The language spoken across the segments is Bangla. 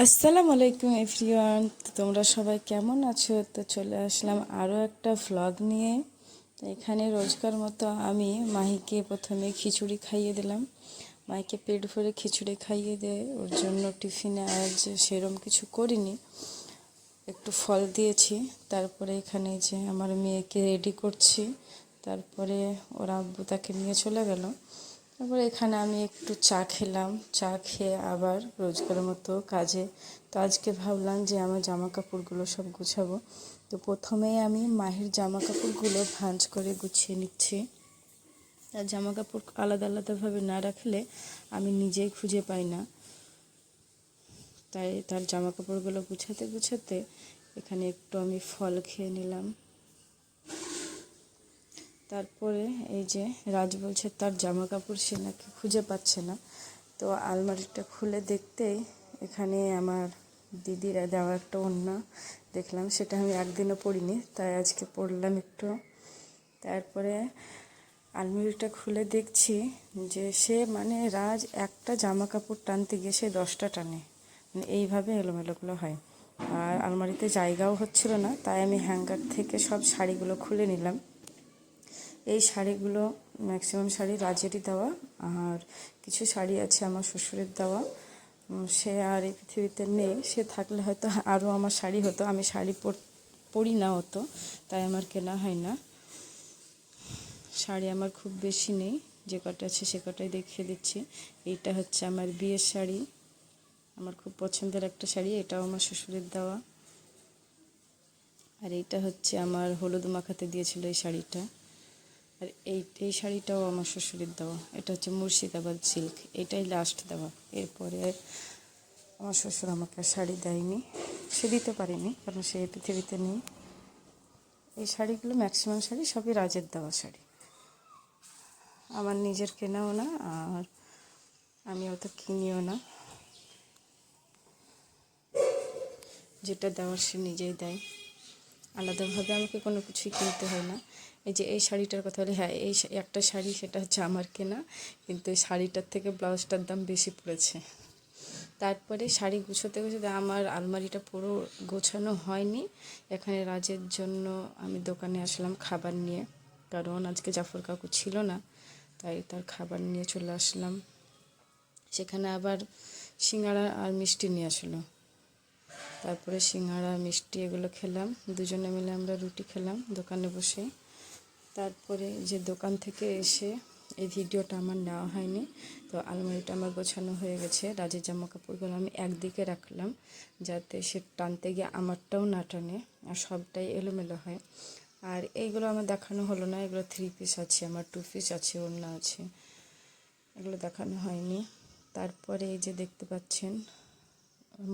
আসসালামু আলাইকুম এভরিওয়ান, তো তোমরা সবাই কেমন আছো? তো চলে আসলাম আরও একটা ভ্লগ নিয়ে। তো এখানে রোজকার মতো আমি মাহিকে প্রথমে খিচুড়ি খাইয়ে দিলাম। মাহিকে পেট ভরে খিচুড়ি খাইয়ে দিয়ে ওর জন্য টিফিনে আজ সেরম কিছু করিনি, একটু ফল দিয়েছি। তারপরে এখানে যে আমার মেয়েকে রেডি করছি, তারপরে ওর আব্বু তাকে নিয়ে চলে গেল। তারপরে এখানে আমি একটু চা খেলাম, চা খেয়ে আবার রোজকার মতো কাজে। তো আজকে ভাবলাম যে আমার জামা কাপড়গুলো সব গুছাবো। তো প্রথমেই আমি মাহির জামা কাপড়গুলো ভাঁজ করে গুছিয়ে নিচ্ছি। তার জামা কাপড় আলাদা আলাদাভাবে না রাখলে আমি নিজেই খুঁজে পাই না, তাই তার জামা কাপড়গুলো গুছাতে গুছাতে এখানে একটু আমি ফল খেয়ে নিলাম। তারপরে এই যে রাজ বলছে তার জামা কাপড় সে নাকি খুঁজে পাচ্ছে না। তো আলমারিটা খুলে দেখতেই এখানে আমার দিদিরা দেওয়া একটা ওড়না দেখলাম, সেটা আমি একদিনও পরিনি, তাই আজকে পরলাম একটু। তারপরে আলমারিটা খুলে দেখছি যে সে রাজ একটা জামা কাপড় টানতে গিয়ে সে 10টা টানে, এইভাবে এলোমেলোগুলো হয়। আর আলমারিতে জায়গাও হচ্ছিল না, তাই আমি হ্যাঙ্গার থেকে সব শাড়িগুলো খুলে নিলাম। এই শাড়িগুলো ম্যাক্সিমাম শাড়ি রাজেরই দেওয়া, আর কিছু শাড়ি আছে আমার শ্বশুরের দেওয়া। সে আর এই পৃথিবীতে নেই, সে থাকলে হয়তো আরও আমার শাড়ি হতো। আমি শাড়ি পরি না হতো, তাই আমার কেনা হয় না। শাড়ি আমার খুব বেশি নেই, যে কটা আছে সে কটাই দেখিয়ে দিচ্ছি। এইটা হচ্ছে আমার বিয়ের শাড়ি, আমার খুব পছন্দের একটা শাড়ি, এটাও আমার শ্বশুরের দেওয়া। আর এইটা হচ্ছে আমার হলুদ মাখাতে দিয়েছিল এই শাড়িটা। আর এই শাড়িটাও আমার শ্বশুরের দেওয়া, এটা হচ্ছে মুর্শিদাবাদ সিল্ক, এটাই লাস্ট দেওয়া। এরপরে আমার শ্বশুর আমাকে শাড়ি দেয়নি, সে দিতে পারেনি, কারণ সে পৃথিবীতে নেই। এই শাড়িগুলো ম্যাক্সিমাম শাড়ি সবই রাজের দেওয়া শাড়ি, আমার নিজের কেনাও না, আর আমি অত কিনিও না। যেটা দেওয়ার সে নিজেই দেয়, আলাদাভাবে আমাকে কোনো কিছুই কিনতে হয় না। এই যে এই শাড়িটার কথা বলি, হ্যাঁ এই একটা শাড়ি, সেটা হচ্ছে আমার কেনা, কিন্তু এই শাড়িটার থেকে ব্লাউজটার দাম বেশি পড়েছে। তারপরে শাড়ি গুছোতে গুছোতে আমার আলমারিটা পুরো গোছানো হয়নি। এখানে রাজের জন্য আমি দোকানে আসলাম খাবার নিয়ে, কারণ আজকে জাফর কাকু ছিল না, তাই তার খাবার নিয়ে চলে আসলাম। সেখানে আবার সিঙ্গাড়া আর মিষ্টি নিয়ে আসলো। তারপরে সিঙ্গাড়া মিষ্টি এগুলো খেলাম, দুজনে মিলে আমরা রুটি খেলাম দোকানে বসে। তারপরে যে দোকান থেকে এসে এই ভিডিওটা আমার নেওয়া হয়নি, তো আলমারিটা আমার গোছানো হয়ে গেছে। রাজের জামা কাপড়গুলো আমি একদিকে রাখলাম, যাতে সে টানতে গিয়ে আমারটাও না টানে আর সবটাই এলোমেলো হয়। আর এইগুলো আমার দেখানো হলো না, এগুলো 3 পিস আছে, আমার 2 পিস আছে, ওড়না আছে, এগুলো দেখানো হয়নি। তারপরে এই যে দেখতে পাচ্ছেন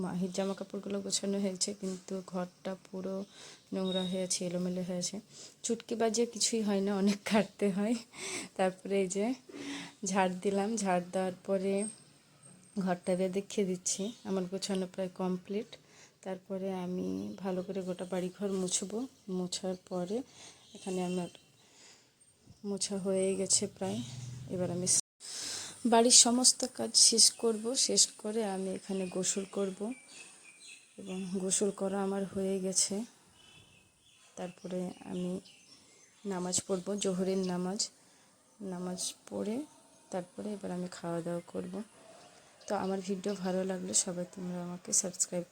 মাহির জামা কাপড়গুলো গোছানো হয়েছে, কিন্তু ঘরটা পুরো নোংরা হয়েছে, এলোমেলো হয়েছে। চুটকি বাজিয়ে কিছুই হয় না, অনেক কাটতে হয়। তারপরে এই যে ঝাড় দিলাম, ঝাড় দেওয়ার পরে ঘরটা দেখিয়ে দিচ্ছি, আমার গোছানো প্রায় কমপ্লিট। তারপরে আমি ভালো করে গোটা বাড়িঘর মুছবো, মোছার পরে এখানে আমার মোছা হয়ে গেছে প্রায়। এবার আমি বাড়ির সমস্ত কাজ শেষ করব, শেষ করে আমি এখানে গোসল করব, এবং গোসল করা আমার হয়ে গেছে। তারপরে আমি নামাজ পড়ব, জোহরের নামাজ, নামাজ পড়ে তারপরে এবার আমি খাওয়া দাওয়া করব। তো আমার ভিডিও ভালো লাগলে সবাই তোমরা আমাকে সাবস্ক্রাইব